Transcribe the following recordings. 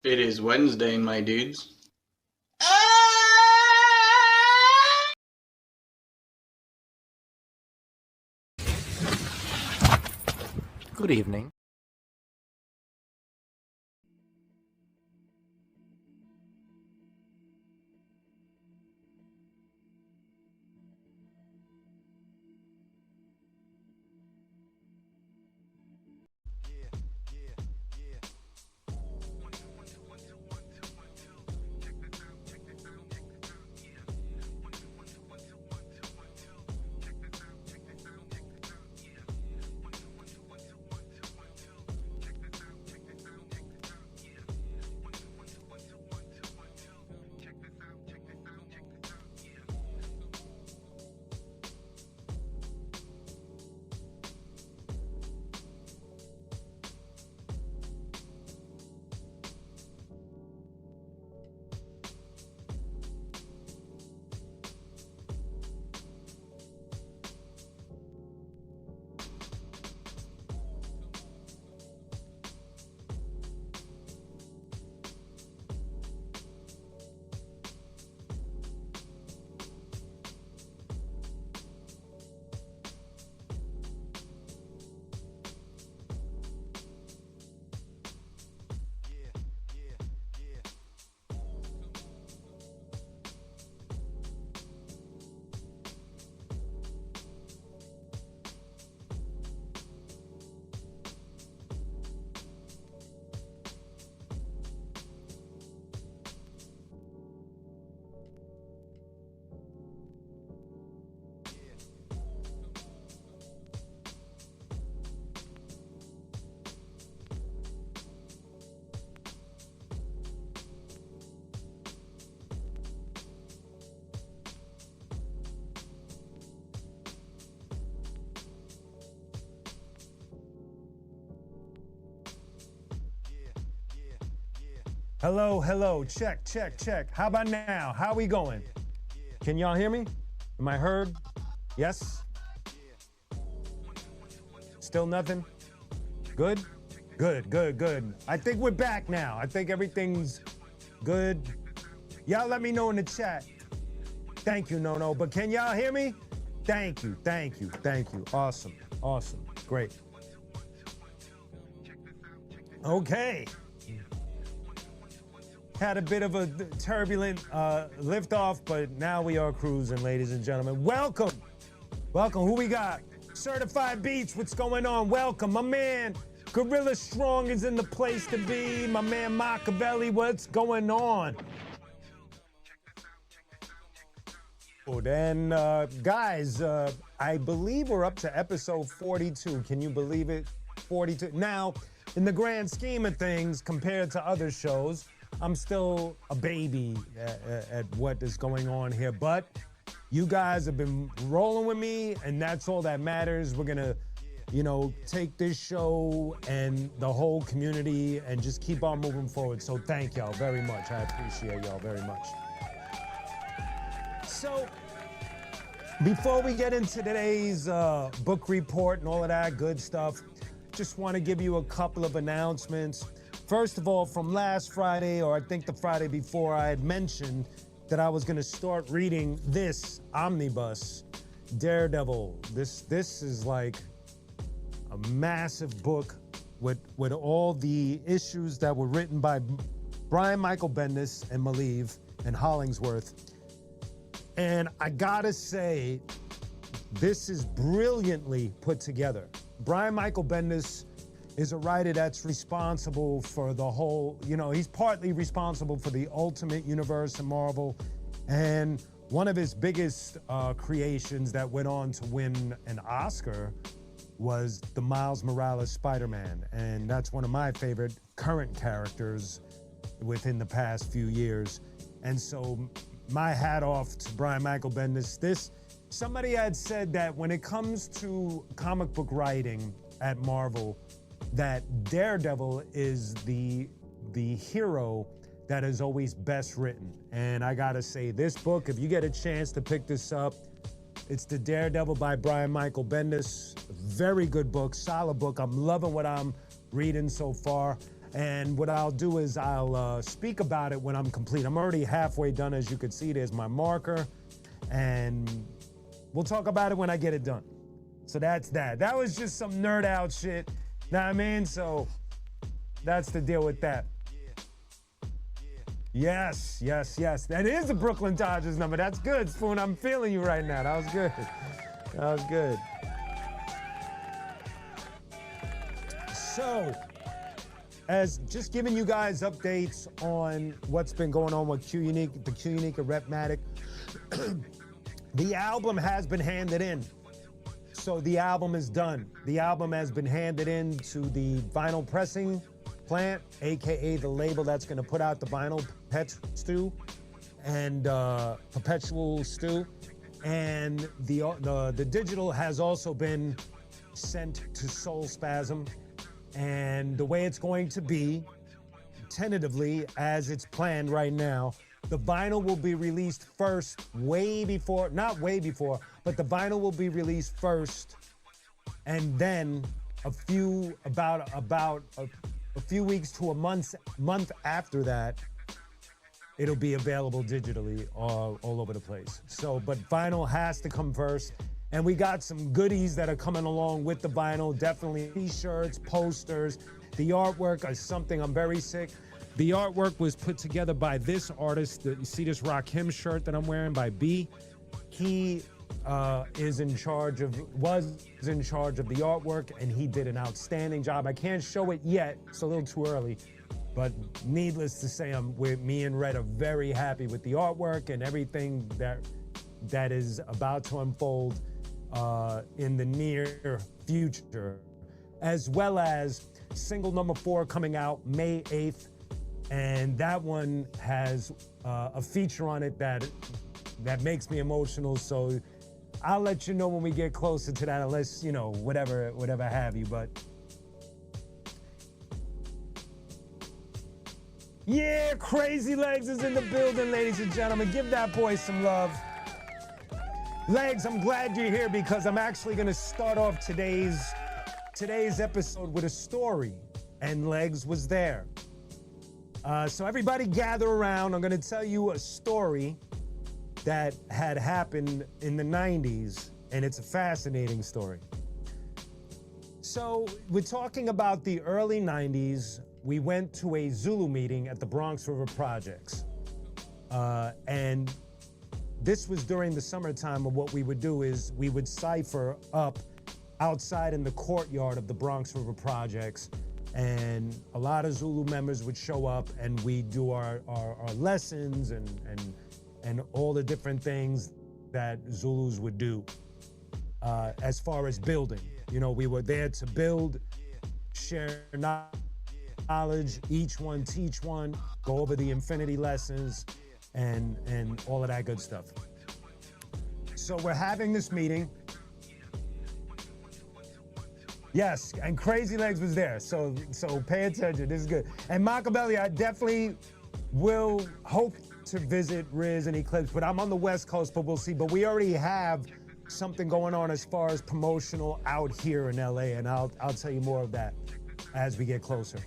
It is Wednesday, my dudes. Good evening. Hello, check. How about now? How we going? Can y'all hear me? Am I heard? Yes? Still nothing? Good? Good. I think we're back now. I think everything's good. Y'all let me know in the chat. Thank you, No. But can y'all hear me? Thank you. Awesome. Great. Okay. Had a bit of a turbulent liftoff, but now we are cruising, ladies and gentlemen. Welcome. Who we got? Certified Beats, what's going on? Welcome. My man, Gorilla Strong is in the place to be. My man, Machiavelli, what's going on? Oh, then, guys, I believe we're up to episode 42. Can you believe it? 42. Now, in the grand scheme of things, compared to other shows, I'm still a baby at what is going on here, but you guys have been rolling with me, and that's all that matters. We're gonna, take this show and the whole community and just keep on moving forward. So thank y'all very much. I appreciate y'all very much. So before we get into today's book report and all of that good stuff, just want to give you a couple of announcements. First of all, from last Friday, or I think the Friday before, I had mentioned that I was going to start reading this omnibus, Daredevil. This is like a massive book with all the issues that were written by Brian Michael Bendis and Maleev and Hollingsworth. And I gotta say, this is brilliantly put together. Brian Michael Bendis is a writer that's responsible for the whole, he's partly responsible for the Ultimate Universe in Marvel, and one of his biggest creations that went on to win an Oscar was the Miles Morales Spider-Man, and that's one of my favorite current characters within the past few years. And so my hat off to Brian Michael Bendis. Somebody had said that when it comes to comic book writing at Marvel, that Daredevil is the hero that is always best written. And I gotta say, this book, if you get a chance to pick this up, it's the Daredevil by Brian Michael Bendis. Very good book, solid book. I'm loving what I'm reading so far. And what I'll do is I'll speak about it when I'm complete. I'm already halfway done, as you can see. There's my marker. And we'll talk about it when I get it done. So that's that. That was just some nerd out shit. Know what I mean? So that's the deal with that. Yes. That is the Brooklyn Dodgers number. That's good, Spoon. I'm feeling you right now. That was good. That was good. So, as just giving you guys updates on what's been going on with qunique, the qunique and Repmatic. The album has been handed in. So the album is done. The album has been handed in to the vinyl pressing plant, AKA the label that's gonna put out the vinyl Perpetual Stew. And the digital has also been sent to Soul Spasm. And the way it's going to be, tentatively, as it's planned right now, the vinyl will be released first, not way before, but the vinyl will be released first, and then a few weeks to a month after that, it'll be available digitally all over the place. So, but vinyl has to come first. And we got some goodies that are coming along with the vinyl, definitely t-shirts, posters. The artwork is something I'm very sick. The artwork was put together by this artist. You see this Rakim shirt that I'm wearing by B. He was in charge of the artwork, and he did an outstanding job. I can't show it yet, it's a little too early, but needless to say, me and Red are very happy with the artwork and everything that is about to unfold in the near future, as well as single number 4 coming out May 8th. And that one has a feature on it that makes me emotional. So I'll let you know when we get closer to that, unless, whatever have you. But yeah, Crazy Legs is in the building, ladies and gentlemen. Give that boy some love. Legs, I'm glad you're here because I'm actually gonna start off today's episode with a story, and Legs was there. So everybody gather around. I'm gonna tell you a story that had happened in the 90s, and it's a fascinating story. So we're talking about the early 90s. We went to a Zulu meeting at the Bronx River Projects. And this was during the summertime, and what we would do is we would cipher up outside in the courtyard of the Bronx River Projects, and a lot of Zulu members would show up, and we do our lessons and all the different things that Zulus would do as far as building. We were there to build, share knowledge, each one teach one, go over the infinity lessons, and all of that good stuff. So we're having this meeting. Yes, and Crazy Legs was there, so pay attention, this is good. And Machiavelli, I definitely will hope to visit Riz and Eclipse, but I'm on the West Coast, but we'll see. But we already have something going on as far as promotional out here in LA, and I'll tell you more of that as we get closer.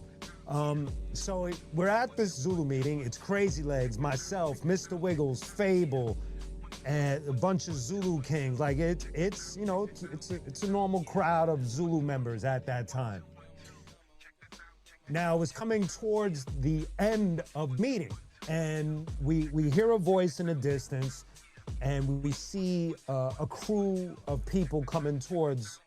So we're at this Zulu meeting. It's Crazy Legs, myself, Mr. Wiggles, Fable, and a bunch of Zulu kings. Like it's a normal crowd of Zulu members at that time. Now it was coming towards the end of the meeting, and we hear a voice in the distance, and we see a crew of people coming towards.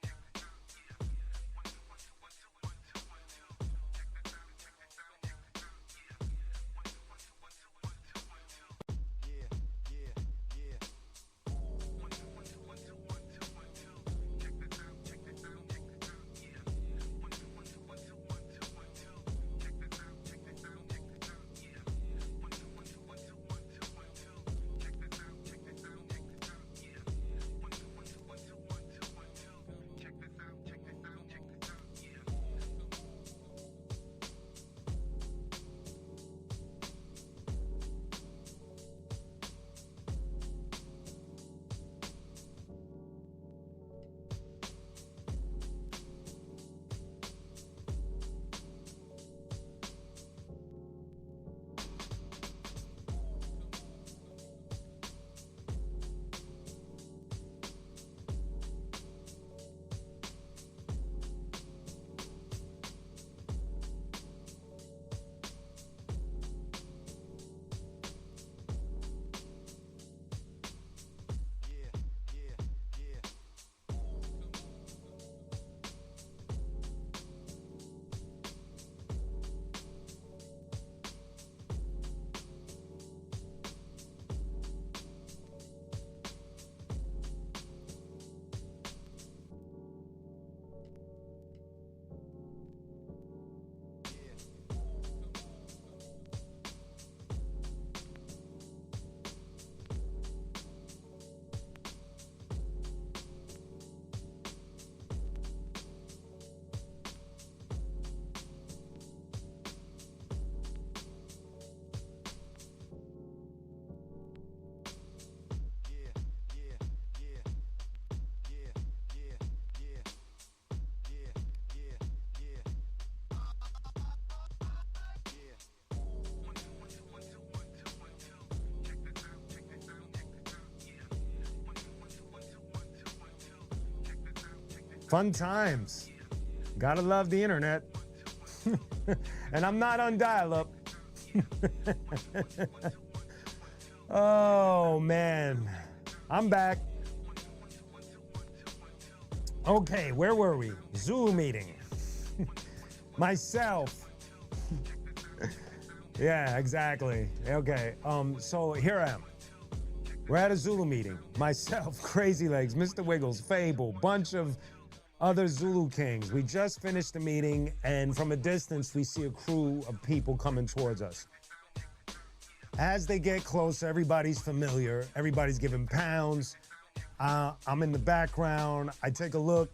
Fun times. Gotta love the internet. And I'm not on dial-up. Oh, man. I'm back. Okay, where were we? Zulu meeting. Myself. Yeah, exactly. Okay, so here I am. We're at a Zulu meeting. Myself, Crazy Legs, Mr. Wiggles, Fable, bunch of other Zulu kings. We just finished the meeting, and from a distance, we see a crew of people coming towards us. As they get closer, everybody's familiar. Everybody's giving pounds. I'm in the background. I take a look.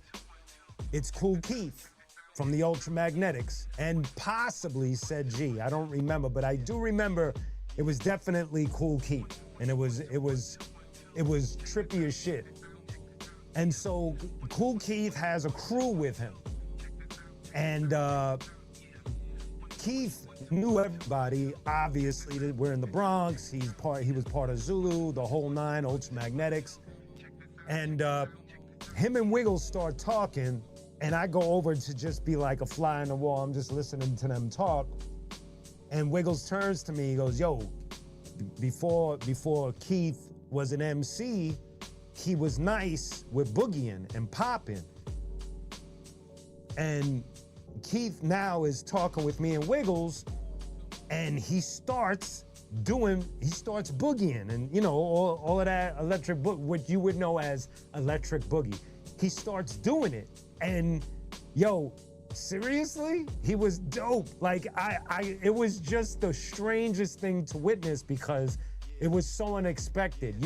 It's Kool Keith from the Ultramagnetics, and possibly Said G. I don't remember, but I do remember it was definitely Kool Keith, and it was trippy as shit. And so Kool Keith has a crew with him, and Keith knew everybody. Obviously, that we're in the Bronx. He was part of Zulu, the whole nine, Ultramagnetics, and him and Wiggles start talking. And I go over to just be like a fly on the wall. I'm just listening to them talk. And Wiggles turns to me, he goes, yo, before Keith was an MC, he was nice with boogieing and popping. And Keith now is talking with me and Wiggles, and he starts boogieing, and you know, all of that electric what you would know as electric boogie. He starts doing it. And yo, seriously? He was dope. Like it was just the strangest thing to witness because it was so unexpected.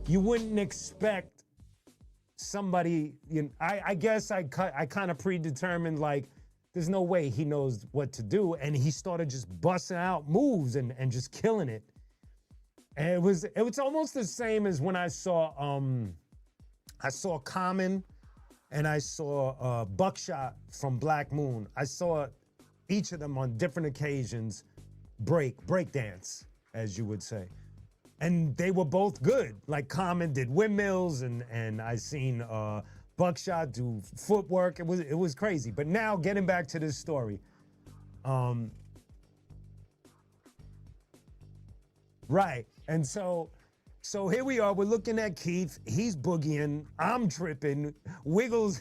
You wouldn't expect somebody, you know, I guess I kind of predetermined, like, there's no way he knows what to do. And he started just busting out moves and just killing it. And it was almost the same as when I saw Common, and I saw Buckshot from Black Moon. I saw each of them on different occasions break dance, as you would say. And they were both good. Like Common did windmills, and I seen Buckshot do footwork. It was crazy. But now getting back to this story. Right, and so here we are, we're looking at Keith, he's boogieing, I'm tripping, Wiggles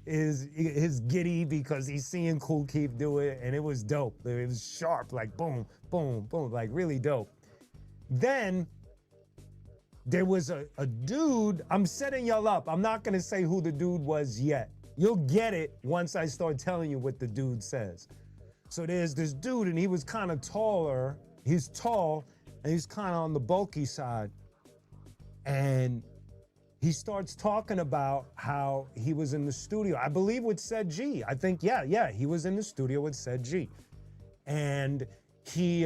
is giddy because he's seeing Kool Keith do it, and it was dope. It was sharp, like boom, boom, boom, like really dope. Then there was a dude, I'm setting y'all up, I'm not gonna say who the dude was yet. You'll get it once I start telling you what the dude says. So there's this dude, and he was kind of taller, he's tall, and he's kind of on the bulky side. And he starts talking about how he was in the studio, I believe with Said G. I think, yeah, he was in the studio with Said G. And he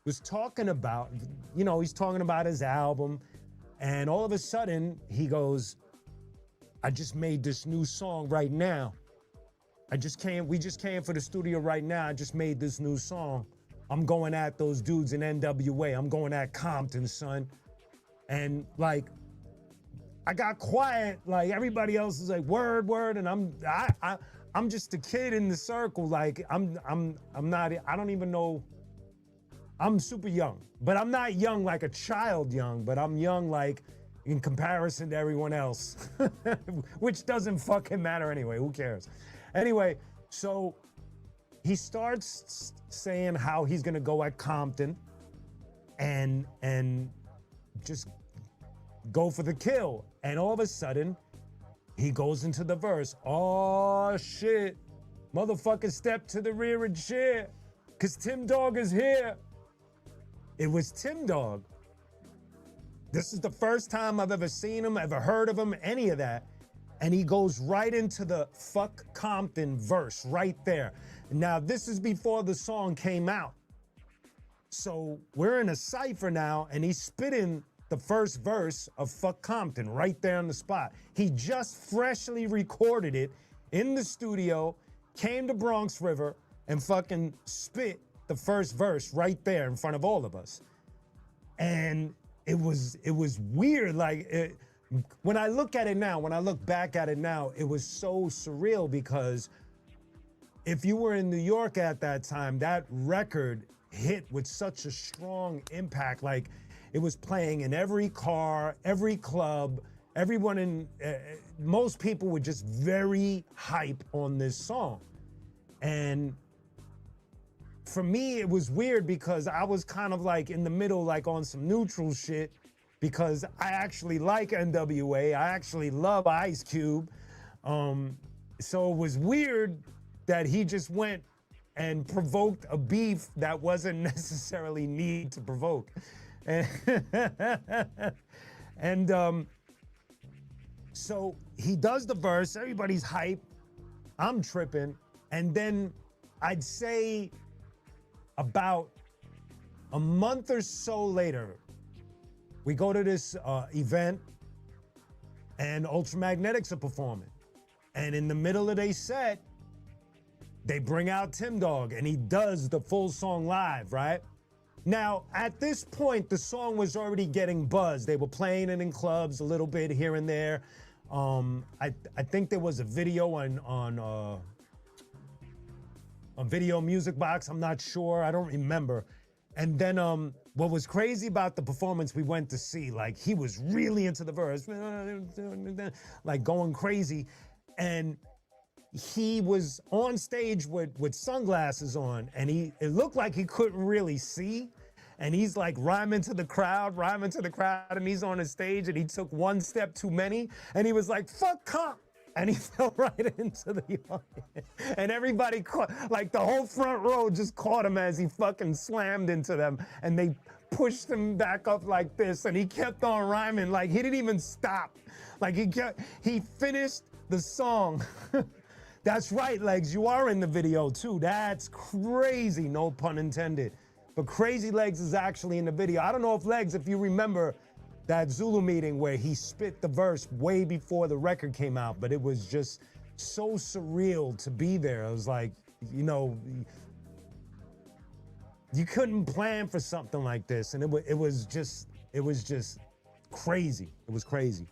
was talking about, you know, he's talking about his album. And all of a sudden, he goes, I just made this new song right now. We just came for the studio right now. I just made this new song. I'm going at those dudes in NWA. I'm going at Compton, son. And like, I got quiet. Like everybody else is like, word, and I'm just a kid in the circle. Like I'm not. I don't even know. I'm super young, but I'm not young like a child young. But I'm young like in comparison to everyone else, which doesn't fucking matter anyway. Who cares? Anyway, so he starts saying how he's gonna go at Compton and just go for the kill. And all of a sudden, he goes into the verse. Oh shit, motherfucker, step to the rear and shit, cause Tim Dog is here. It was Tim Dog. This is the first time I've ever seen him, ever heard of him, any of that. And he goes right into the fuck Compton verse right there. Now, this is before the song came out. So we're in a cypher now, and he's spitting the first verse of Fuck Compton right there on the spot. He just freshly recorded it in the studio, came to Bronx River, and fucking spit the first verse right there in front of all of us. And it was weird, like, when I look at it now, when I look back at it now, it was so surreal because if you were in New York at that time, that record hit with such a strong impact. Like it was playing in every car, every club, everyone in, most people were just very hype on this song. And for me, it was weird because I was kind of like in the middle, like on some neutral shit, because I actually like NWA. I actually love Ice Cube. So it was weird that he just went and provoked a beef that wasn't necessarily need to provoke. And so he does the verse, everybody's hype, I'm tripping, and then I'd say about a month or so later, we go to this event and Ultramagnetics are performing. And in the middle of their set, they bring out Tim Dog and he does the full song live, right? Now, at this point, the song was already getting buzzed. They were playing it in clubs a little bit here and there. I think there was a video on Video Music Box. I'm not sure. I don't remember. And then what was crazy about the performance we went to see, like he was really into the verse, like going crazy. And he was on stage with sunglasses on, and it looked like he couldn't really see. And he's like rhyming to the crowd, and he's on the stage, and he took one step too many, and he was like, fuck cop. And he fell right into the audience. And everybody caught, like the whole front row just caught him as he fucking slammed into them. And they pushed him back up like this, and he kept on rhyming. Like he didn't even stop. Like he finished the song. That's right, Legs, you are in the video too. That's crazy, no pun intended. But Crazy Legs is actually in the video. I don't know if Legs, if you remember that Zulu meeting where he spit the verse way before the record came out, but it was just so surreal to be there. It was like, you know, you couldn't plan for something like this, and it was just crazy. It was crazy.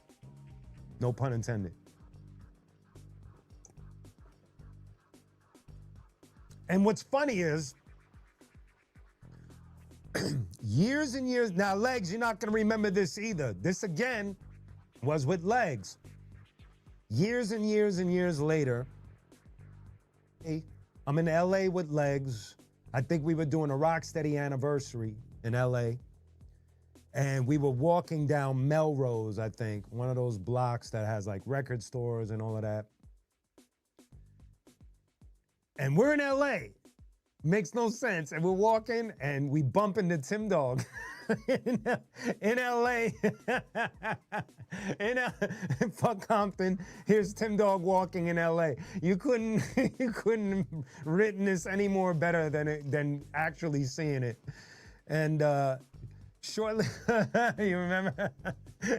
No pun intended. And what's funny is, years and years, now Legs, you're not gonna remember this either. This again was with Legs. Years and years and years later, I'm in LA with Legs. I think we were doing a Rocksteady anniversary in LA. And we were walking down Melrose, I think, one of those blocks that has like record stores and all of that. And we're in LA. Makes no sense. And we're walking and we bump into Tim Dog in LA. Fuck Compton. Here's Tim Dog walking in LA. You couldn't have written this any more better than actually seeing it. And shortly, you remember?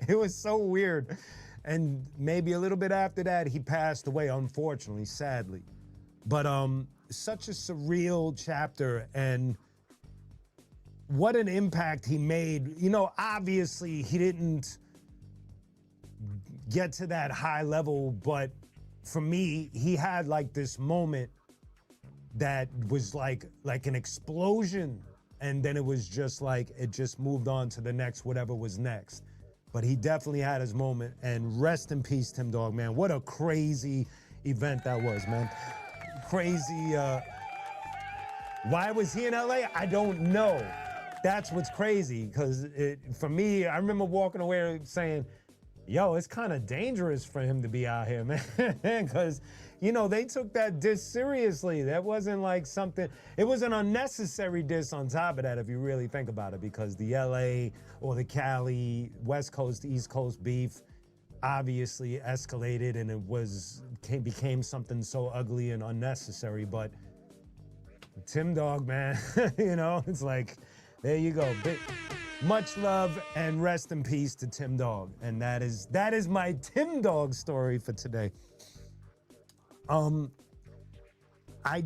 It was so weird. And maybe a little bit after that, he passed away, unfortunately, sadly. But such a surreal chapter, and what an impact he made. You know, obviously he didn't get to that high level, but for me, he had like this moment that was like an explosion, and then it was just like, it just moved on to the next, whatever was next. But he definitely had his moment, and rest in peace, Tim Dog, man. What a crazy event that was, man. Crazy. Why was he in LA? I don't know. That's what's crazy, because for me, I remember walking away saying, yo, it's kind of dangerous for him to be out here, man. Because, you know, they took that diss seriously. That wasn't like something, it was an unnecessary diss on top of that, if you really think about it, because the LA or the Cali, West Coast, East Coast beef obviously escalated, and it became something so ugly and unnecessary. But Tim Dog, man, you know, it's like, there you go. Much love and rest in peace to Tim Dog. And that is my Tim Dog story for today. I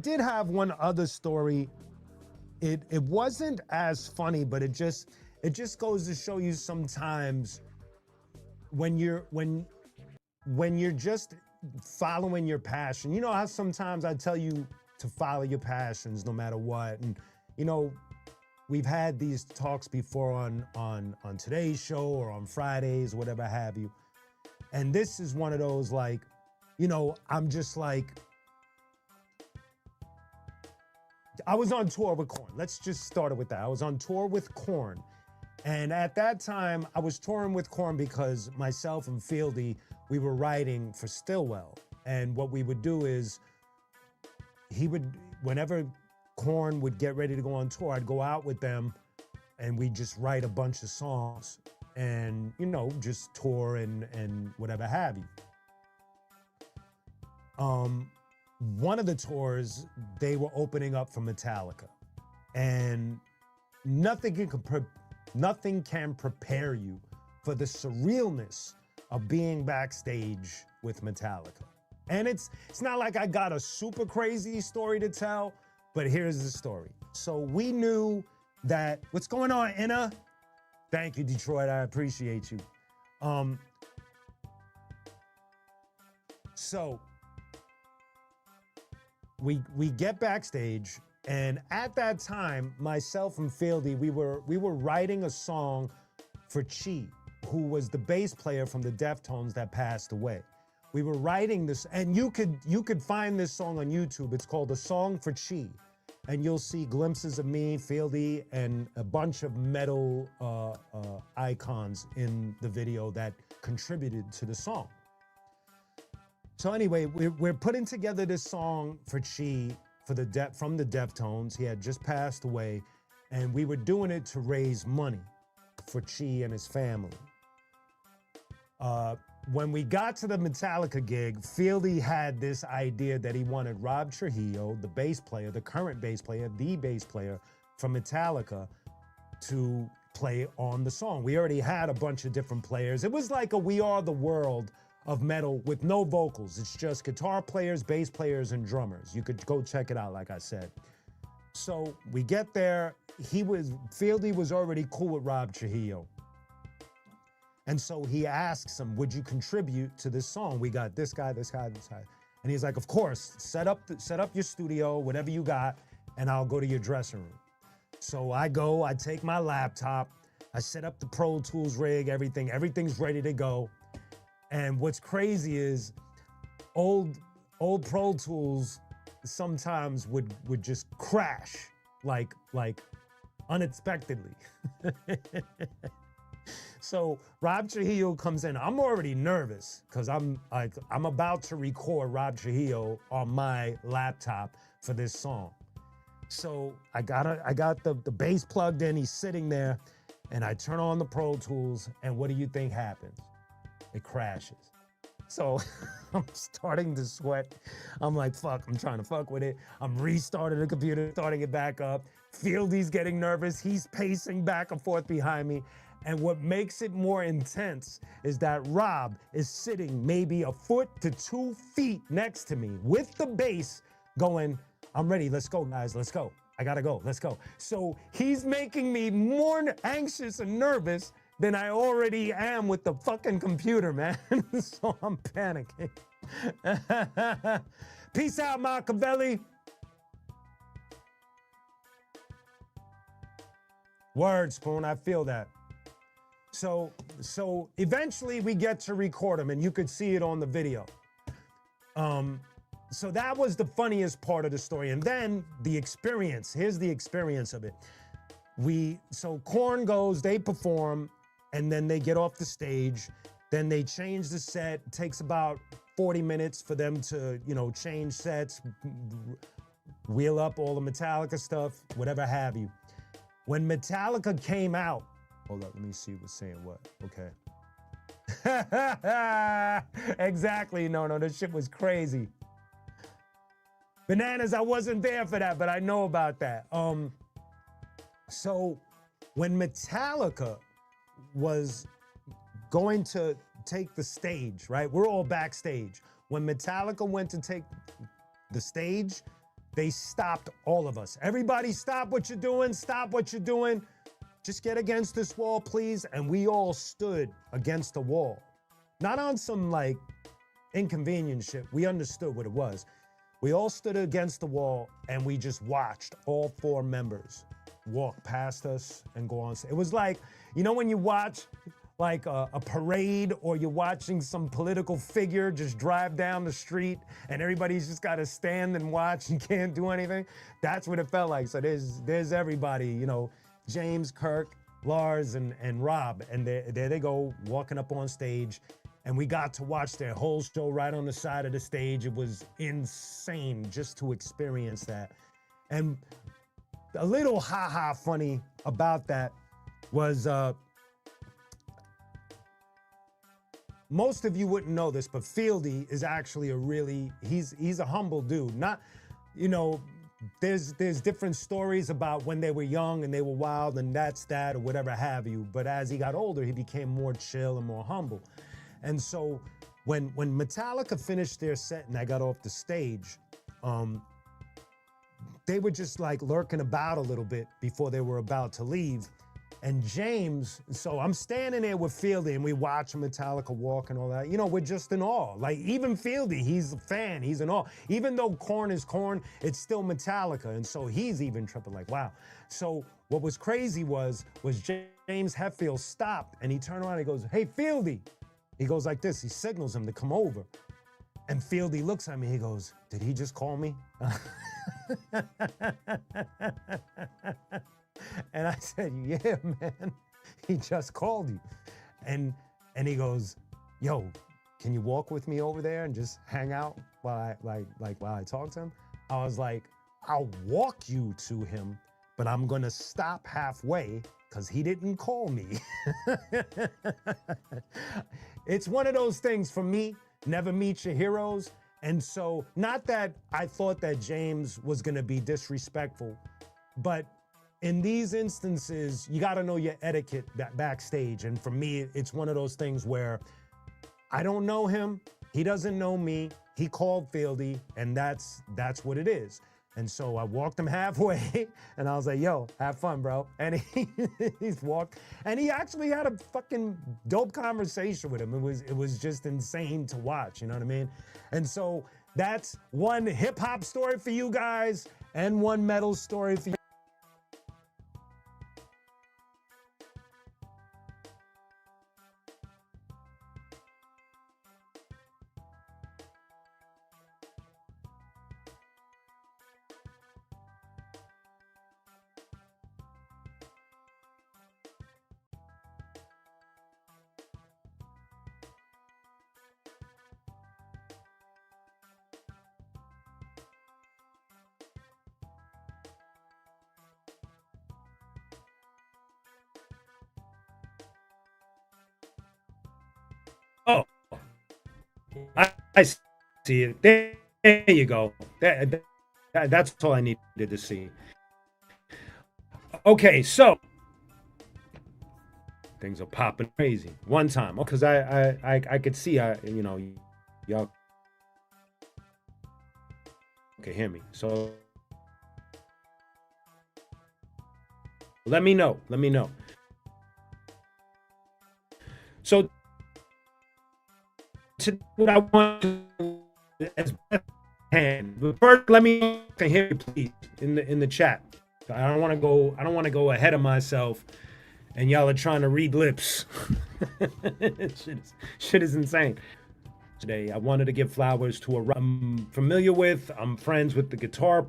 did have one other story. It wasn't as funny, but it just goes to show you sometimes when you're just following your passion, you know how sometimes I tell you to follow your passions no matter what. And you know, we've had these talks before on today's show or on Fridays, whatever have you. And this is one of those, like, you know, I'm just like, I was on tour with Korn. Let's just start it with that. I was on tour with Korn. And at that time, I was touring with Korn because myself and Fieldy, we were writing for Stillwell. And what we would do is, whenever Korn would get ready to go on tour, I'd go out with them and we'd just write a bunch of songs and, you know, just tour and whatever have you. One of the tours, they were opening up for Metallica. And nothing can prepare you for the surrealness of being backstage with Metallica. And it's not like I got a super crazy story to tell, but here's the story. So we knew that, what's going on, Inna? Thank you, Detroit, I appreciate you. So we get backstage, and at that time, myself and Fieldy, we were writing a song for Chi, who was the bass player from the Deftones that passed away. We were writing this, and you could find this song on YouTube. It's called A Song for Chi, and you'll see glimpses of me, Fieldy, and a bunch of metal icons in the video that contributed to the song. So anyway, we're putting together this song for Chi from the Deftones. He had just passed away, and we were doing it to raise money for Chi and his family. When we got to the Metallica gig, Fieldy had this idea that he wanted Rob Trujillo, the bass player, the current bass player, the bass player from Metallica, to play on the song. We already had a bunch of different players. It was like a We Are the World of metal with no vocals. It's just guitar players, bass players, and drummers. You could go check it out, like I said. So we get there. Fieldy was already cool with Rob Trujillo. And so he asks him, would you contribute to this song? We got this guy, this guy, this guy. And he's like, of course, set up your studio, whatever you got, and I'll go to your dressing room. So I take my laptop, I set up the Pro Tools rig, everything's ready to go. And what's crazy is old Pro Tools sometimes would just crash like unexpectedly. So Rob Trujillo comes in. I'm already nervous because I'm about to record Rob Trujillo on my laptop for this song. So I got the bass plugged in. He's sitting there, and I turn on the Pro Tools, and what do you think happens? It crashes. So I'm starting to sweat. I'm like, fuck, I'm trying to fuck with it. I'm restarting the computer, starting it back up. Fieldy's getting nervous. He's pacing back and forth behind me. And what makes it more intense is that Rob is sitting maybe a foot to 2 feet next to me with the bass going, I'm ready, let's go, guys, let's go. I gotta go, let's go. So he's making me more anxious and nervous than I already am with the fucking computer, man. So I'm panicking. Peace out, Machiavelli. Word, Spoon, I feel that. So eventually we get to record them, and you could see it on the video. So that was the funniest part of the story. And then the experience, here's the experience of it. So Korn goes, they perform, and then they get off the stage. Then they change the set. It takes about 40 minutes for them to, change sets, wheel up all the Metallica stuff, whatever have you. When Metallica came out, hold up, let me see what's saying what. Okay. Exactly. No, this shit was crazy. Bananas, I wasn't there for that, but I know about that. So when Metallica was going to take the stage, right? We're all backstage. When Metallica went to take the stage, they stopped all of us. Everybody stop what you're doing, stop what you're doing. Just get against this wall, please. And we all stood against the wall. not on some like inconvenient shit. We understood what it was. We all stood against the wall and we just watched all 4 members walk past us and go on. It was like, you know, when you watch like a parade or you're watching some political figure just drive down the street and everybody's just got to stand and watch and can't do anything. That's what it felt like. So there's everybody, you know, James, Kirk, Lars, and Rob, and there they go walking up on stage. And we got to watch their whole show right on the side of the stage. It was insane just to experience that. And a little ha-ha funny about that was, most of you wouldn't know this, but Fieldy is actually he's a humble dude. Not, you know, there's different stories about when they were young and they were wild and that's that or whatever have you. But as he got older, he became more chill and more humble. And so when Metallica finished their set and I got off the stage, they were just like lurking about a little bit before they were about to leave. And James, so I'm standing there with Fieldy and we watch Metallica walk and all that. You know, we're just in awe. Like even Fieldy, he's a fan, he's in awe. Even though Korn is Korn, it's still Metallica. And so he's even tripping like, wow. So what was crazy was James Hetfield stopped and he turned around and he goes, hey, Fieldy. He goes like this, he signals him to come over. And Fieldy looks at me, he goes, did he just call me? And I said, yeah, man, he just called you. And he goes, yo, can you walk with me over there and just hang out while I talk to him? I was like, I'll walk you to him, but I'm gonna stop halfway because he didn't call me. It's one of those things for me, never meet your heroes. And so, not that I thought that James was gonna be disrespectful, but in these instances, you gotta know your etiquette backstage. And for me, it's one of those things where I don't know him, he doesn't know me, he called Fieldy, and that's what it is. And so I walked him halfway and I was like, yo, have fun, bro. And he's walked, and he actually had a fucking dope conversation with him. It was just insane to watch, you know what I mean? And so that's one hip hop story for you guys and one metal story for you. Oh, I see it. There you go. That's all I needed to see. Okay, so things are popping crazy. One time, because I could see, you know, y'all can hear me. So let me know. So what I want to as best I can. But first, let me hear you, please, in the chat. I don't want to go ahead of myself, and y'all are trying to read lips. shit is insane. Today, I wanted to give flowers to a I'm familiar with. I'm friends with the guitar.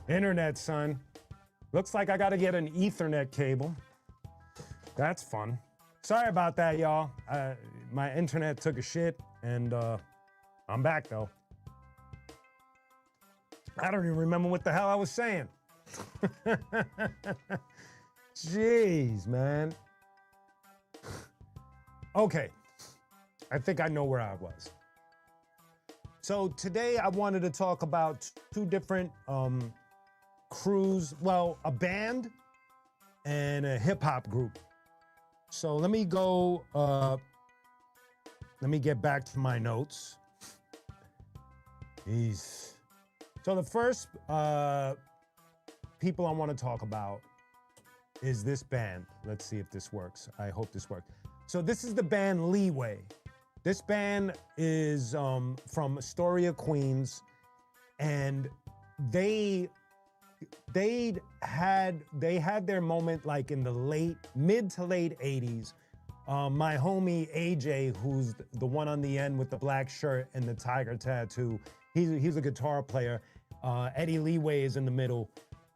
Internet, son. Looks like I gotta get an Ethernet cable. That's fun. Sorry about that, y'all. My internet took a shit, and I'm back, though. I don't even remember what the hell I was saying. Jeez, man. Okay, I think I know where I was. So today I wanted to talk about two different crews, well, a band and a hip hop group. So let me go, let me get back to my notes. Jeez. So the first people I want to talk about is this band. Let's see if this works. I hope this works. So this is the band Leeway. This band is from Astoria, Queens, and they had their moment like in the mid to late 80s. My homie AJ, who's the one on the end with the black shirt and the tiger tattoo, he's a guitar player. Eddie Leeway is in the middle.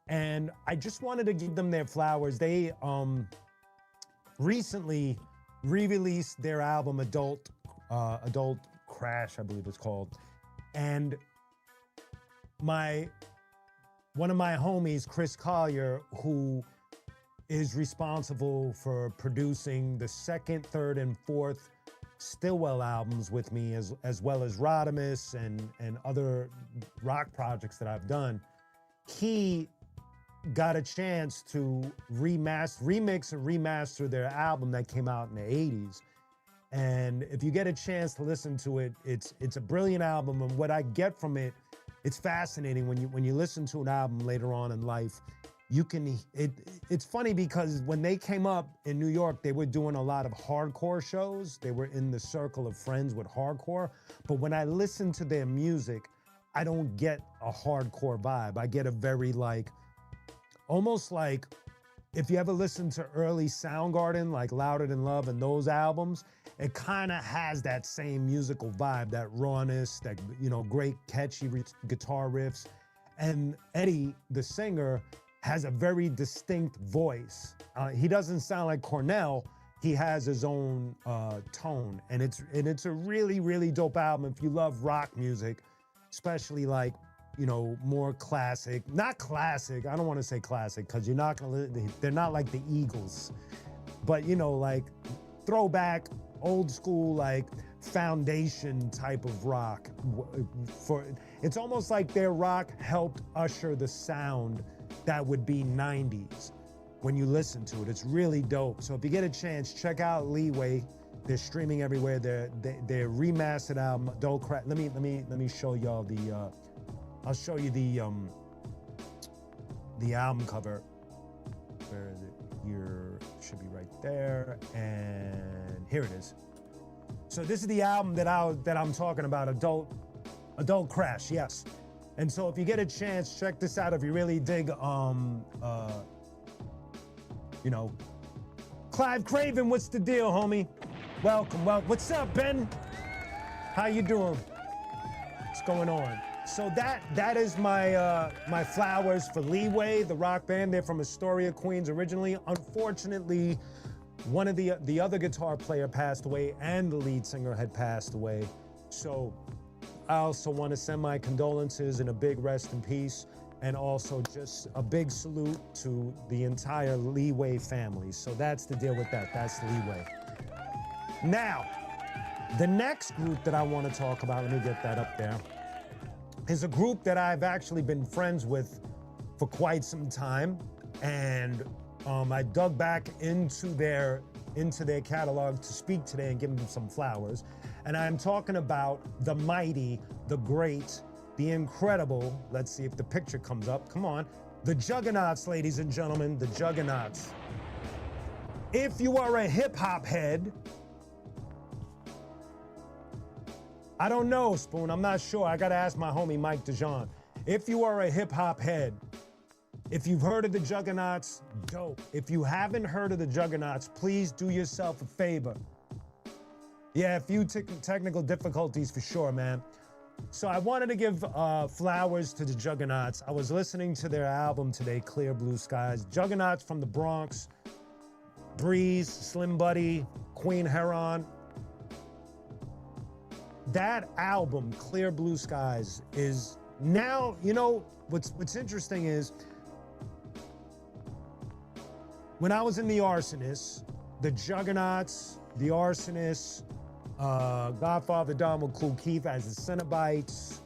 And I just wanted to give them their flowers. They recently re-released their album Adult Crash, I believe it's called. And one of my homies, Chris Collier, who is responsible for producing the second, third, and fourth Stillwell albums with me, as well as Rodimus and other rock projects that I've done. He got a chance to remix and remaster their album that came out in the 80s. And if you get a chance to listen to it, it's a brilliant album. And what I get from it, it's fascinating when you listen to an album later on in life. It's funny because when they came up in New York, they were doing a lot of hardcore shows. They were in the circle of friends with hardcore. But when I listen to their music, I don't get a hardcore vibe. I get a very almost like if you ever listen to early Soundgarden, like Louder Than Love and those albums, it kind of has that same musical vibe, that rawness, that, great catchy guitar riffs. And Eddie, the singer, has a very distinct voice. He doesn't sound like Cornell. He has his own tone, and it's a really, really dope album. If you love rock music, especially more classic, not classic. I don't want to say classic because they're not like the Eagles, but throwback, old school, foundation type of rock. It's almost like their rock helped usher the sound that would be 90s when you listen to it. It's really dope. So if you get a chance, check out Leeway. They're streaming everywhere. They're remastered album. Don't crack. Let me show y'all the. I'll show you the album cover. Where is it? Here, it should be right there, and here it is. So this is the album that I'm talking about. Adult Crash. Yes. And so if you get a chance, check this out if you really dig, Clive Craven, what's the deal, homie? Welcome. What's up, Ben? How you doing? What's going on? So that is my flowers for Leeway, the rock band. They're from Astoria, Queens originally. Unfortunately, one of the other guitar player passed away and the lead singer had passed away. So I also want to send my condolences and a big rest in peace, and also just a big salute to the entire Leeway family. So that's the deal with that. That's Leeway. Now, the next group that I want to talk about, let me get that up there, is a group that I've actually been friends with for quite some time, and I dug back into their catalog to speak today and give them some flowers. And I'm talking about the mighty, the great, the incredible, let's see if the picture comes up, come on, the Juggaknots, ladies and gentlemen, the Juggaknots. If you are a hip-hop head, I don't know, Spoon, I'm not sure, I gotta ask my homie Mike DeJean. If you are a hip-hop head, if you've heard of the Juggaknots, dope. If you haven't heard of the Juggaknots, please do yourself a favor. Yeah, a few technical difficulties for sure, man. So I wanted to give flowers to the Juggaknots. I was listening to their album today, Clear Blue Skies. Juggaknots from the Bronx, Breeze, Slim Buddy, Queen Heron. That album, Clear Blue Skies, is now, you know, what's interesting is when I was in the Arsonists, the Juggaknots, the Arsonists, Godfather Don with qunique as the Cenobites,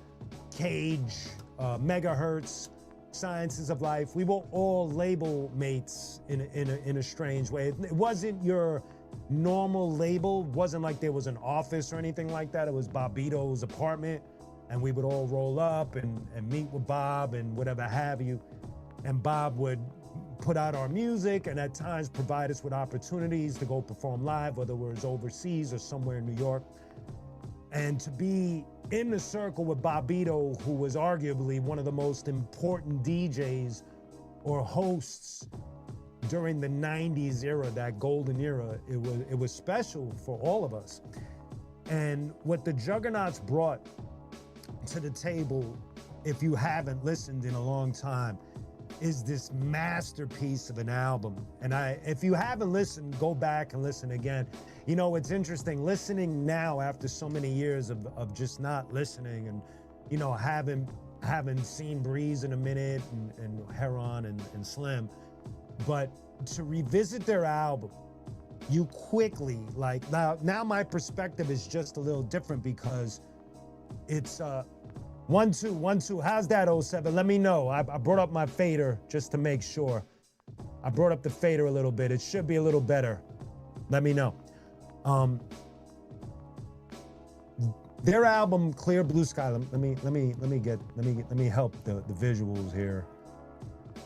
Cage, Megahertz, Sciences of Life. We were all label mates in a strange way. It wasn't your normal label. It wasn't like there was an office or anything like that. It was Bobbito's apartment, and we would all roll up and meet with Bob and whatever have you. And Bob would put out our music and at times provide us with opportunities to go perform live, whether it was overseas or somewhere in New York. And to be in the circle with Bobbito, who was arguably one of the most important DJs or hosts during the 90s era, that golden era, it was special for all of us. And what the Juggaknots brought to the table, if you haven't listened in a long time, is this masterpiece of an album. And if you haven't listened, go back and listen again. You know, it's interesting, listening now after so many years of just not listening and, you know, haven't seen Breeze in a minute and Heron and Slim, but to revisit their album, you quickly, like, now my perspective is just a little different because it's, 1 2 1 2. How's that, 07? Let me know. I brought up my fader just to make sure. I brought up the fader a little bit. It should be a little better. Let me know. Their album Clear Blue Sky. Let me help the visuals here.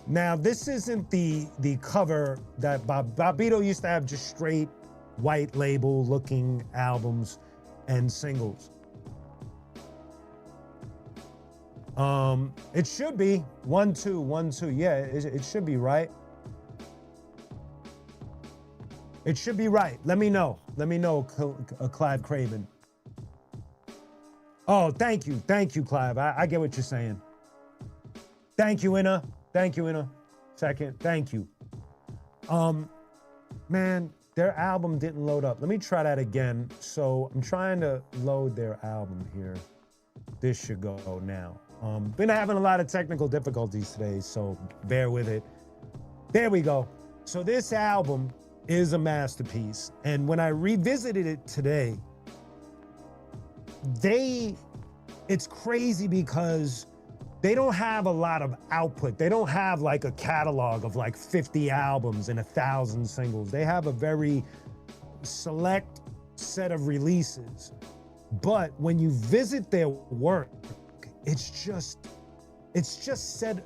Now this isn't the cover that Bobbito used to have, just straight white label looking albums and singles. It should be 1 2 1 2. Yeah, it should be right. It should be right. Let me know. Let me know, Clive Craven. Oh, thank you, Clive. I get what you're saying. Thank you, Inna. Thank you, Inna. Second, thank you. Man, their album didn't load up. Let me try that again. So I'm trying to load their album here. This should go now. Been having a lot of technical difficulties today, so bear with it. There we go. So this album is a masterpiece. And when I revisited it today, it's crazy because they don't have a lot of output. They don't have like a catalog of like 50 albums and 1,000 singles. They have a very select set of releases. But when you visit their work, it's just set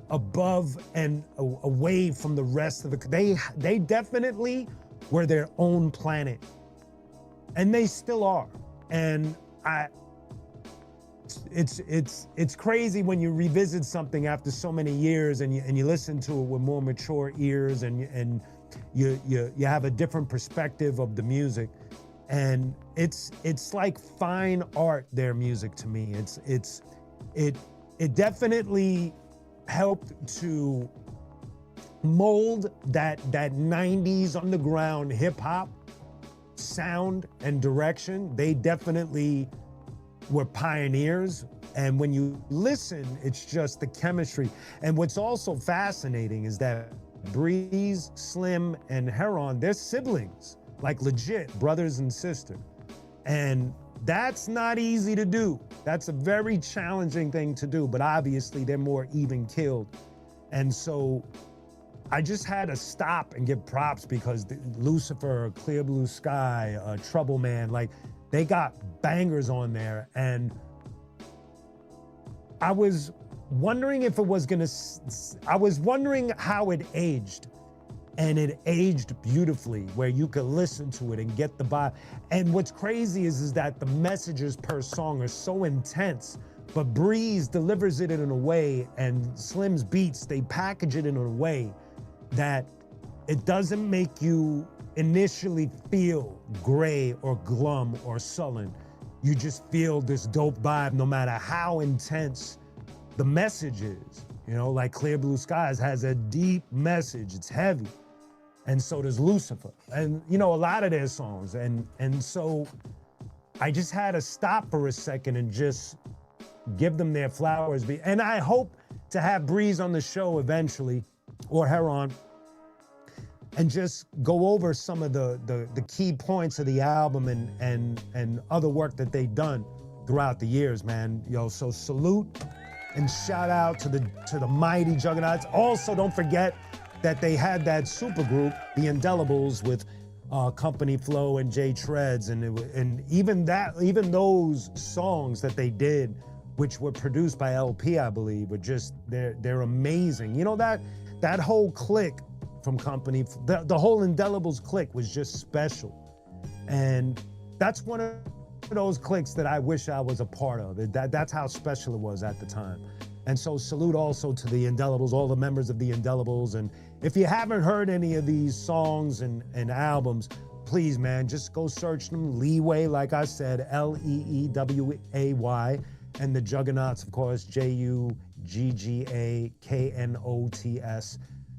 above and away from the rest of the. They definitely were their own planet, and they still are. And it's crazy when you revisit something after so many years and you listen to it with more mature ears and you have a different perspective of the music. And it's like fine art, their music to me. It definitely helped to mold that 90s underground hip hop sound and direction. They definitely were pioneers. And when you listen, it's just the chemistry. And what's also fascinating is that Breeze, Slim, and Heron, they're siblings. Like legit brothers and sisters. And that's not easy to do. That's a very challenging thing to do, but obviously they're more even keeled. And so I just had to stop and give props because Lucifer, Clear Blue Sky, Trouble Man, like they got bangers on there. And I was wondering if it was I was wondering how it aged. And it aged beautifully, where you could listen to it and get the vibe. And what's crazy is that the messages per song are so intense, but Breeze delivers it in a way, and Slim's beats, they package it in a way that it doesn't make you initially feel gray or glum or sullen. you just feel this dope vibe no matter how intense the message is. You know, like Clear Blue Skies has a deep message, it's heavy. And so does Lucifer. And you know, a lot of their songs. And so I just had to stop for a second and just give them their flowers. And I hope to have Breeze on the show eventually, or Heron, and just go over some of the key points of the album and other work that they've done throughout the years, man. Yo, so salute and shout out to the mighty Juggaknots. Also, don't forget that they had that super group, the Indelibles, with Company Flow and Jay Treads, and even those songs that they did, which were produced by LP, I believe, were just they're amazing. You know, that whole clique from Company, the whole Indelibles clique was just special, and that's one of those cliques that I wish I was a part of. That's how special it was at the time. And so salute also to the Indelibles, all the members of the Indelibles. And if you haven't heard any of these songs and albums, please, man, just go search them. Leeway, like I said, Leeway, and the Juggaknots, of course, Juggaknots,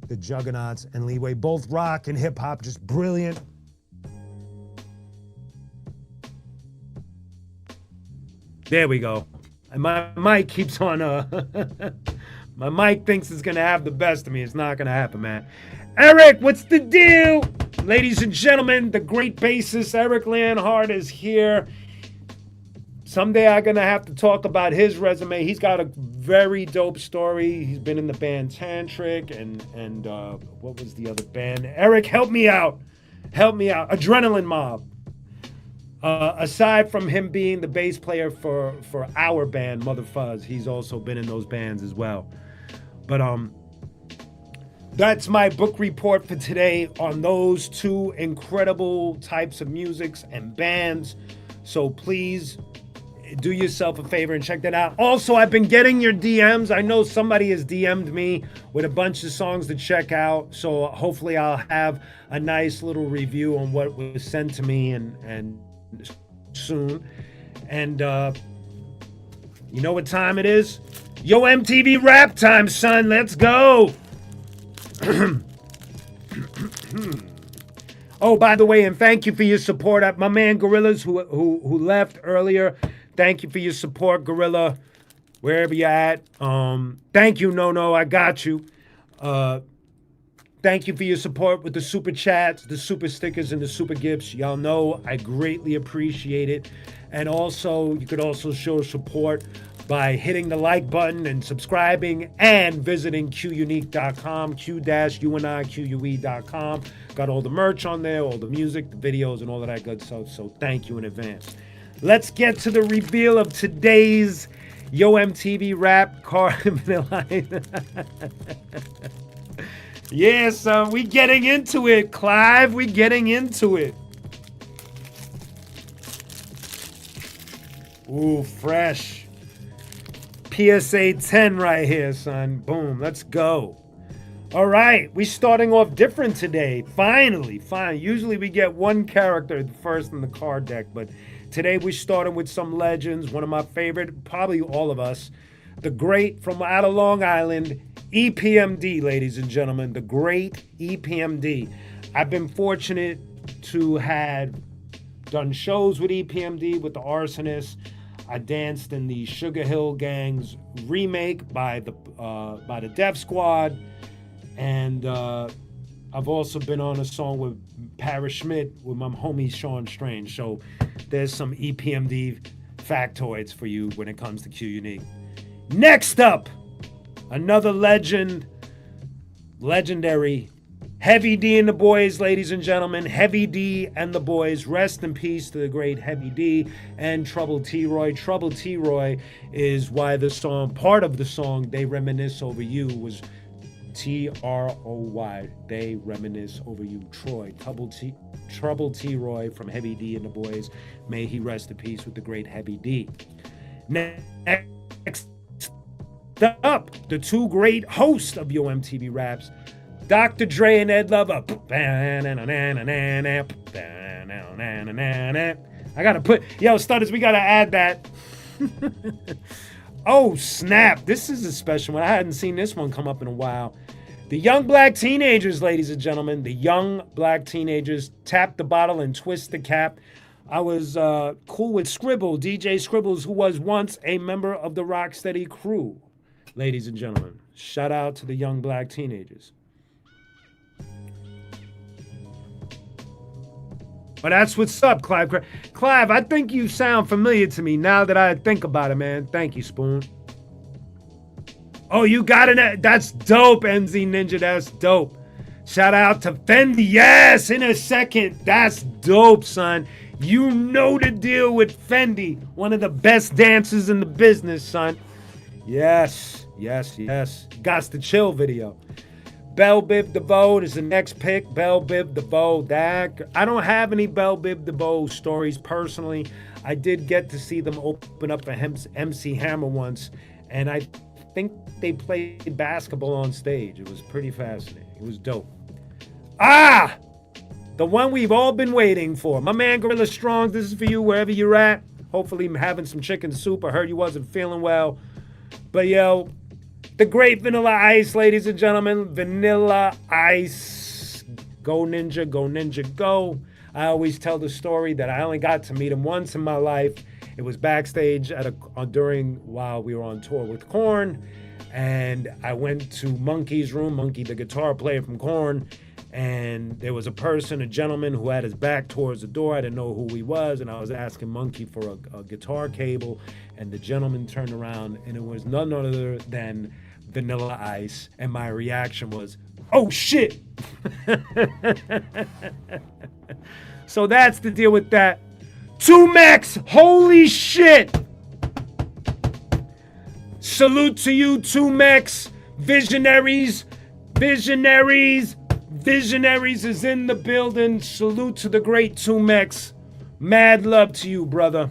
the Juggaknots and Leeway, both rock and hip hop, just brilliant. There we go. And my mic keeps on, my mic thinks it's gonna have the best of me. It's not gonna happen, man. Eric, what's the deal? Ladies and gentlemen, the great bassist Eric Lanhart is here. Someday I'm gonna have to talk about his resume. He's got a very dope story. He's been in the band Tantric and what was the other band? Eric, help me out. Help me out. Adrenaline Mob. Aside from him being the bass player for our band, Mother Fuzz, he's also been in those bands as well. But that's my book report for today on those two incredible types of musics and bands. So please do yourself a favor and check that out. Also, I've been getting your DMs. I know somebody has DM'd me with a bunch of songs to check out. So hopefully I'll have a nice little review on what was sent to me and soon. And you know what time it is? Yo, MTV rap time, son. Let's go. Oh, by the way, and thank you for your support. My man Gorillas, who left earlier, thank you for your support, Gorilla, wherever you're at. Thank you, No, I got you. Thank you for your support with the super chats, the super stickers, and the super gifts. Y'all know I greatly appreciate it. And also, you could also show support by hitting the like button and subscribing and visiting qunique.com, q-unique.com. Got all the merch on there, all the music, the videos, and all of that good stuff. So thank you in advance. Let's get to the reveal of today's Yo MTV Rap card in the line. Yeah, son, we getting into it, Clive. We getting into it. Ooh, fresh. PSA 10 right here, son. Boom, let's go. All right, we starting off different today. Finally. Usually we get one character first in the card deck, but today we're starting with some legends. One of my favorite, probably all of us. The great from out of Long Island, EPMD, ladies and gentlemen, the great EPMD. I've been fortunate to have done shows with EPMD, with the Arsonists. I danced in the Sugar Hill Gang's remake by the Def Squad, and I've also been on a song with Paris Schmidt with my homie Sean Strange. So there's some EPMD factoids for you when it comes to Q Unique. Next up, another legendary, Heavy D and the Boys, ladies and gentlemen. Heavy D and the Boys. Rest in peace to the great Heavy D and Trouble T-Roy. Trouble T-Roy is why the song, part of the song, They Reminisce Over You, was T-R-O-Y. They Reminisce Over You. Troy. Trouble T-Roy from Heavy D and the Boys. May he rest in peace with the great Heavy D. Next up, the two great hosts of Yo MTV Raps, Dr. Dre and Ed Lover. I gotta put, yo, Stutters, we gotta add that. Oh, snap. This is a special one. I hadn't seen this one come up in a while. The young black teenagers, ladies and gentlemen, the young black teenagers tap the bottle and twist the cap. I was cool with Scribble, DJ Scribbles, who was once a member of the Rocksteady crew. Ladies and gentlemen, shout out to the young black teenagers. But that's what's up, Clive. Clive, I think you sound familiar to me now that I think about it, man. Thank you, Spoon. Oh, you got it. That's dope, MZ Ninja. That's dope. Shout out to Fendi. Yes, in a second. That's dope, son. You know the deal with Fendi. One of the best dancers in the business, son. Yes, yes, yes. Gots to Chill video. Bell Biv DeVoe is the next pick. Bell Biv DeVoe. I don't have any Bell Biv DeVoe stories personally. I did get to see them open up for MC Hammer once, and I think they played basketball on stage. It was pretty fascinating. It was dope. Ah! The one we've all been waiting for. My man Gorilla Strong, this is for you wherever you're at. Hopefully having some chicken soup. I heard you wasn't feeling well. But yo, the great Vanilla Ice, ladies and gentlemen. Vanilla Ice. Go Ninja, go Ninja, go. I always tell the story that I only got to meet him once in my life. It was backstage while we were on tour with Korn. And I went to Monkey's room, Monkey, the guitar player from Korn. And there was a gentleman who had his back towards the door. I didn't know who he was, and I was asking Monkey for a guitar cable, and the gentleman turned around, and it was none other than Vanilla Ice, and my reaction was, oh shit! So that's the deal with that. 2Max, holy shit! Salute to you, 2Max, visionaries. Visionaries is in the building. Salute to the great 2Max. Mad love to you, brother.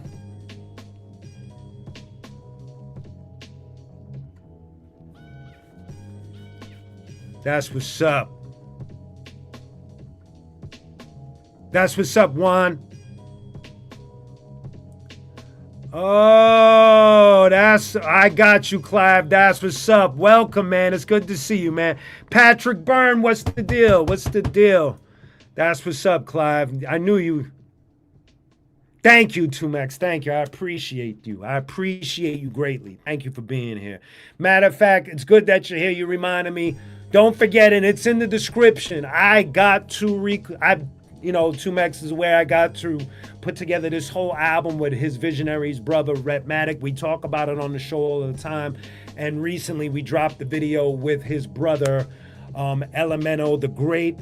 That's what's up. That's what's up, Juan. Oh, I got you, Clive. That's what's up. Welcome, man. It's good to see you, man. Patrick Byrne, what's the deal? What's the deal? That's what's up, Clive. I knew you. Thank you, 2Max. Thank you. I appreciate you. I appreciate you greatly. Thank you for being here. Matter of fact, it's good that you're here. You reminded me. Don't forget it. It's in the description. I got to 2Max is where I got to put together this whole album with his Visionaries brother, Rhett. We talk about it on the show all the time. And recently we dropped the video with his brother, Elemento, the great,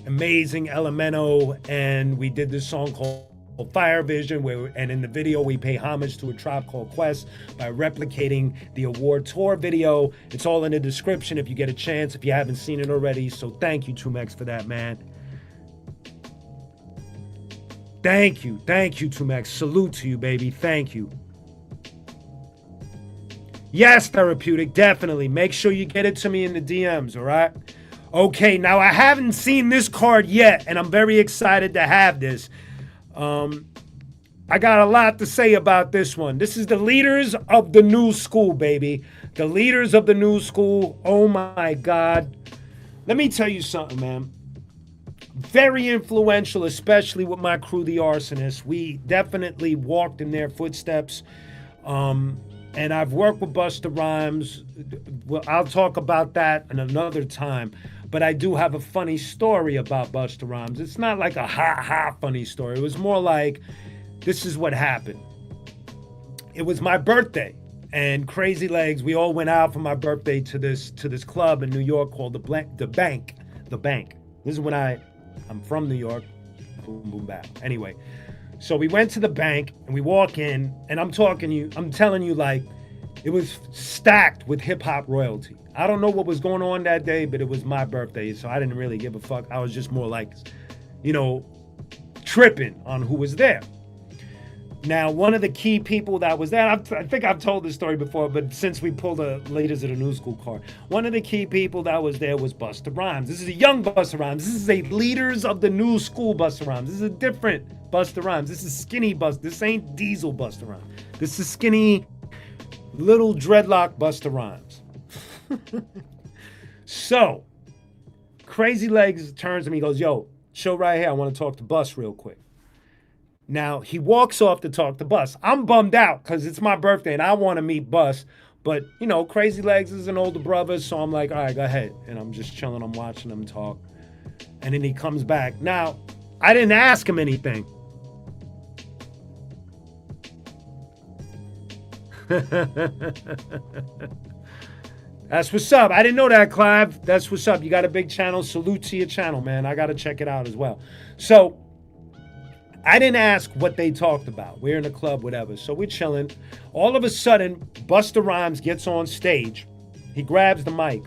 amazing Elemento. And we did this song called Fire Vision, and in the video we pay homage to A Tribe Called Quest by replicating the award tour video. It's all in the description if you get a chance, if you haven't seen it already. So thank you, 2Max, for that, man. Thank you, 2Max. Salute to you, baby. Thank you. Yes, Therapeutic, definitely. Make sure you get it to me in the DMs, all right? Okay, now I haven't seen this card yet, and I'm very excited to have this. I got a lot to say about this one. This is the leaders of the new school, baby. The leaders of the new school. Oh, my God. Let me tell you something, man. Very influential, especially with my crew, the Arsonists. We definitely walked in their footsteps. And I've worked with Busta Rhymes. Well, I'll talk about that in another time. But I do have a funny story about Busta Rhymes. It's not like a ha funny story. It was more like, this is what happened. It was my birthday. And Crazy Legs, we all went out for my birthday to this club in New York called The Bank. The Bank. This is when I'm from New York. Boom, boom, bam. Anyway, so we went to the bank and we walk in, and I'm telling you, like, it was stacked with hip hop royalty. I don't know what was going on that day, but it was my birthday, so I didn't really give a fuck. I was just more like, tripping on who was there. Now, one of the key people that was there, I think I've told this story before, but since we pulled the Leaders of the New School card, one of the key people that was there was Busta Rhymes. This is a young Busta Rhymes. This is a Leaders of the New School Busta Rhymes. This is a different Busta Rhymes. This is skinny Busta. This ain't Diesel Busta Rhymes. This is skinny, little dreadlock Busta Rhymes. So, Crazy Legs turns to me and goes, yo, show right here. I want to talk to Bus real quick. Now, he walks off to talk to Bus. I'm bummed out because it's my birthday and I want to meet Bus. But, you know, Crazy Legs is an older brother, so I'm like, all right, go ahead. And I'm just chilling. I'm watching him talk. And then he comes back. Now, I didn't ask him anything. That's what's up. I didn't know that, Clive. That's what's up. You got a big channel. Salute to your channel, man. I got to check it out as well. So, I didn't ask what they talked about. We're in a club, whatever. So we're chilling. All of a sudden, Busta Rhymes gets on stage. He grabs the mic.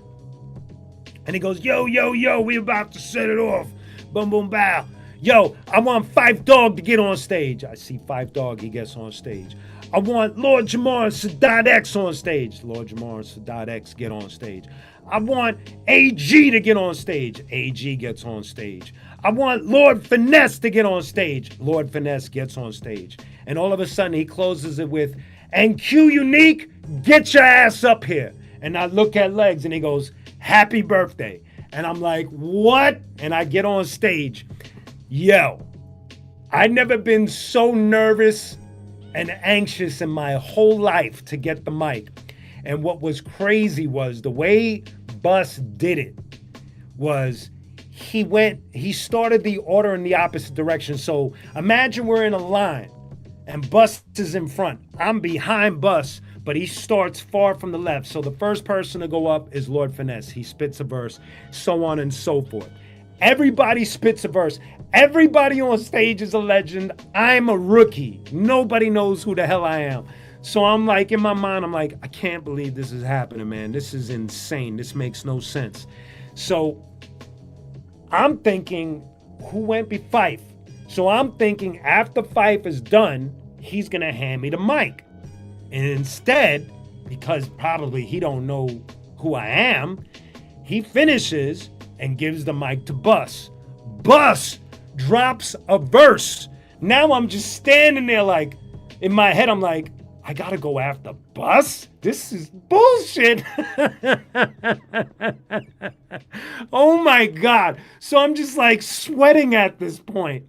And he goes, yo, yo, yo, we about to set it off. Boom, boom, bow. Yo, I want Phife Dawg to get on stage. I see Phife Dawg, he gets on stage. I want Lord Jamar and Sadat X on stage. Lord Jamar and Sadat X get on stage. I want AG to get on stage. AG gets on stage. I want Lord Finesse to get on stage. Lord Finesse gets on stage. And all of a sudden he closes it with, and qunique, get your ass up here. And I look at Legs and he goes, happy birthday. And I'm like, what? And I get on stage. Yo, I've never been so nervous and anxious in my whole life to get the mic. And what was crazy was the way Bus did it was he started the order in the opposite direction. So imagine we're in a line and Bus is in front. I'm behind Bus, but he starts far from the left. So the first person to go up is Lord Finesse. He spits a verse, so on and so forth. Everybody spits a verse. Everybody on stage is a legend. I'm a rookie. Nobody knows who the hell I am. So I'm like, in my mind, I'm like, I can't believe this is happening, man. This is insane. This makes no sense. So I'm thinking, who went be Phife? So I'm thinking after Phife is done, he's going to hand me the mic. And instead, because probably he don't know who I am, he finishes and gives the mic to Bus. Bus drops a verse. Now I'm just standing there like, in my head, I'm like, I gotta go after Bus? This is bullshit. Oh my God. So I'm just like sweating at this point.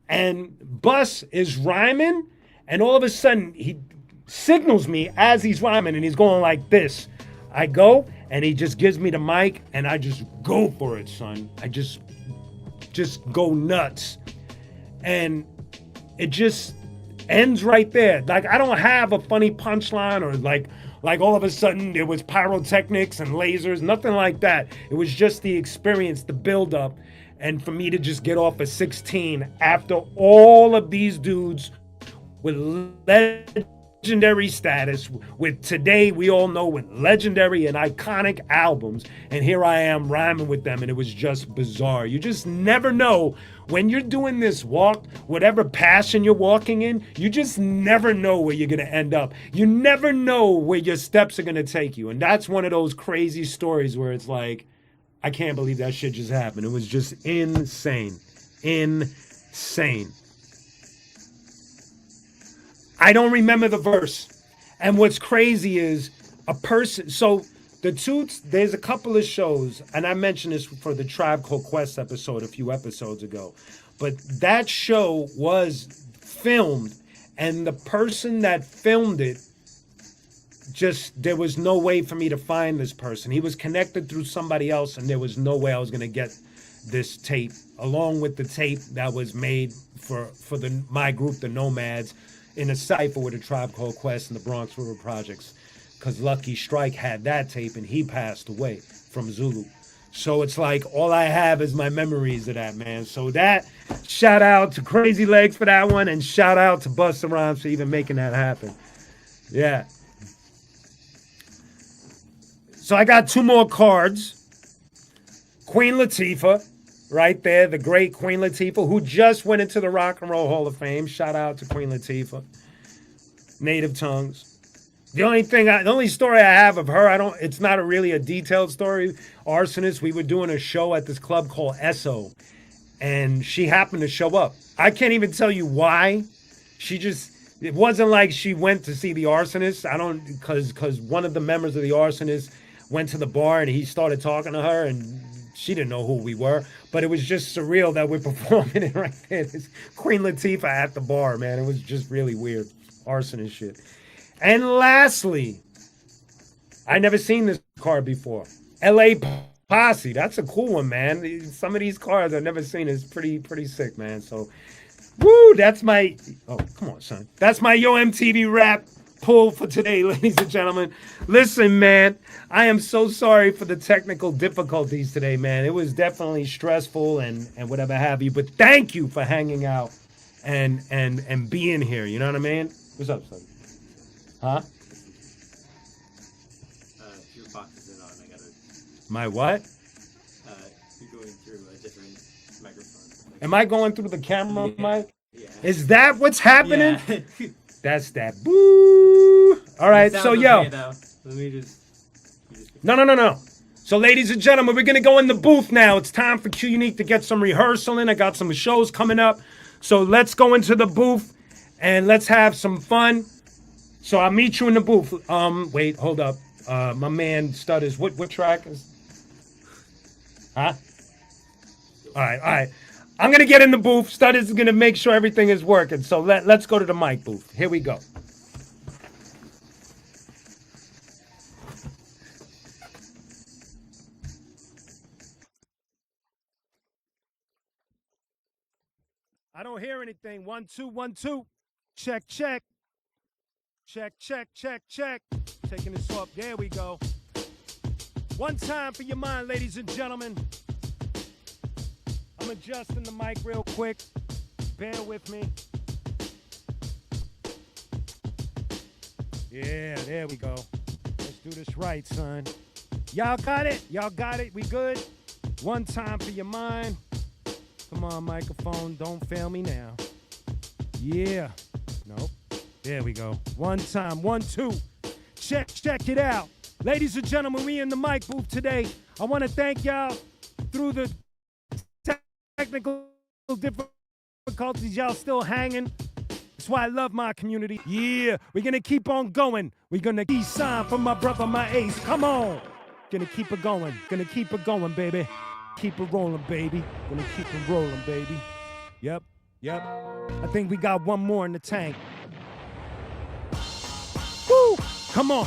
And Bus is rhyming, and all of a sudden he signals me as he's rhyming, and he's going like this. I go, and he just gives me the mic, and I just go for it, son. I just go nuts. And it just ends right there. Like, I don't have a funny punchline or like all of a sudden there was pyrotechnics and lasers, nothing like that. It was just the experience, the build-up, and for me to just get off at 16 after all of these dudes with legendary status, with today we all know with legendary and iconic albums, and here I am rhyming with them, and it was just bizarre. You just never know when you're doing this walk, whatever passion you're walking in, you just never know where you're gonna end up. You never know where your steps are gonna take you, and that's one of those crazy stories where it's like, I can't believe that shit just happened. It was just insane. I don't remember the verse. And what's crazy is a person, so there's a couple of shows, and I mentioned this for the Tribe Called Quest episode a few episodes ago, but that show was filmed, and the person that filmed it, there was no way for me to find this person. He was connected through somebody else, and there was no way I was going to get this tape, along with the tape that was made for my group, the Nomads, in a cypher with a Tribe Called Quest and the Bronx River Projects, because Lucky Strike had that tape and he passed away from Zulu. So it's like all I have is my memories of that, man. So that, shout out to Crazy Legs for that one, and shout out to Busta Rhymes for even making that happen. Yeah. So I got two more cards. Queen Latifah, right there, the great Queen Latifah, who just went into the Rock and Roll Hall of Fame. Shout out to Queen Latifah. native tongues. The only story I have of her, it's not really a detailed story. Arsonist, we were doing a show at this club called Esso, and she happened to show up. I can't even tell you why. It wasn't like she went to see the arsonist. Because one of the members of the arsonist went to the bar and he started talking to her, and she didn't know who we were. But it was just surreal that we're performing it right there. It's Queen Latifah at the bar, man. It was just really weird. Arsonist shit. And lastly, I never seen this card before. LA Posse. That's a cool one, man. Some of these cards I've never seen is pretty sick, man. So, woo, that's my... Oh, come on, son. That's my Yo MTV rap pull for today, ladies and gentlemen. Listen, man, I am so sorry for the technical difficulties today, man. It was definitely stressful and whatever have you. But thank you for hanging out and being here. You know what I mean? What's up, son? Huh? Your box isn't on. I gotta. My what? You're going through a different microphone. Am I going through the camera, Mike? Yeah. Is that what's happening? Yeah. That's that. Boo! All right, so yo. Okay, though. Let me just. No. So, ladies and gentlemen, we're gonna go in the booth now. It's time for qunique to get some rehearsal in. I got some shows coming up, so let's go into the booth and let's have some fun. So I'll meet you in the booth. Wait, hold up. My man stutters. What track is? Huh? All right. I'm gonna get in the booth. Stutters is gonna make sure everything is working. So let's go to the mic booth. Here we go. I don't hear anything. 1 2 1 2. Check. Check. Taking this off. There we go. One time for your mind, ladies and gentlemen. I'm adjusting the mic real quick. Bear with me. Yeah, there we go. Let's do this right, son. Y'all got it? We good? One time for your mind. Come on, microphone. Don't fail me now. Yeah. Nope. There we go. One time. 1 2. Check it out. Ladies and gentlemen, we in the mic booth today. I want to thank y'all through the technical difficulties. Y'all still hanging. That's why I love my community. Yeah, we're going to keep on going. We're going to keep sign for my brother, my ace. Come on. Gonna keep it going. Baby. Keep it rolling, baby. Gonna keep it rolling, baby. Yep. I think we got one more in the tank. Woo! Come on.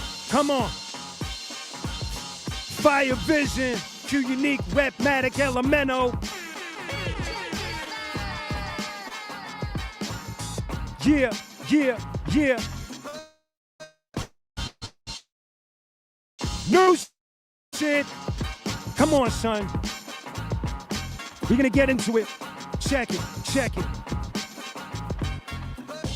Fire Vision, qunique, Rapmatic, Elemento. Yeah. New shit. Come on, son. We're gonna get into it. Check it.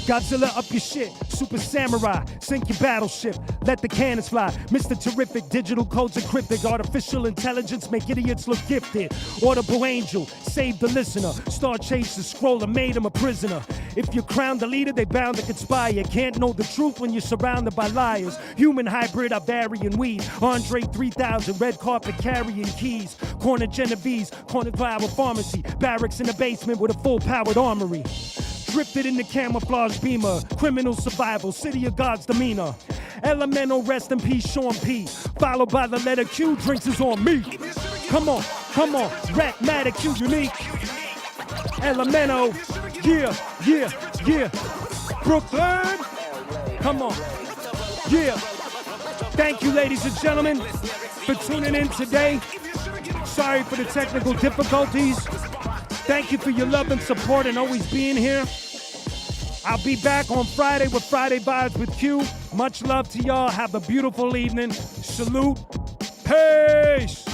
Godzilla up your shit. Super Samurai, sink your battleship. Let the cannons fly. Mr. Terrific, digital codes encrypted. Artificial intelligence make idiots look gifted. Audible angel, save the listener. Star chase the scroller, made him a prisoner. If you're crowned the leader, they bound to conspire. Can't know the truth when you're surrounded by liars. Human hybrid, Bavarian weed. Andre 3000, red carpet carrying keys. Corner Genovese, corner flower pharmacy. Barracks in the basement with a full-powered armory. Drifted in the camouflage beamer. Criminal survival, city of God's demeanor. Elemental, rest in peace, Sean P. Followed by the letter Q, drinks is on me. Come on. Rapmatic, qunique. Elemento, yeah. Brooklyn, come on, yeah. Thank you, ladies and gentlemen, for tuning in today. Sorry for the technical difficulties. Thank you for your love and support and always being here. I'll be back on Friday with Friday Vibes with Q. Much love to y'all. Have a beautiful evening. Salute. Peace.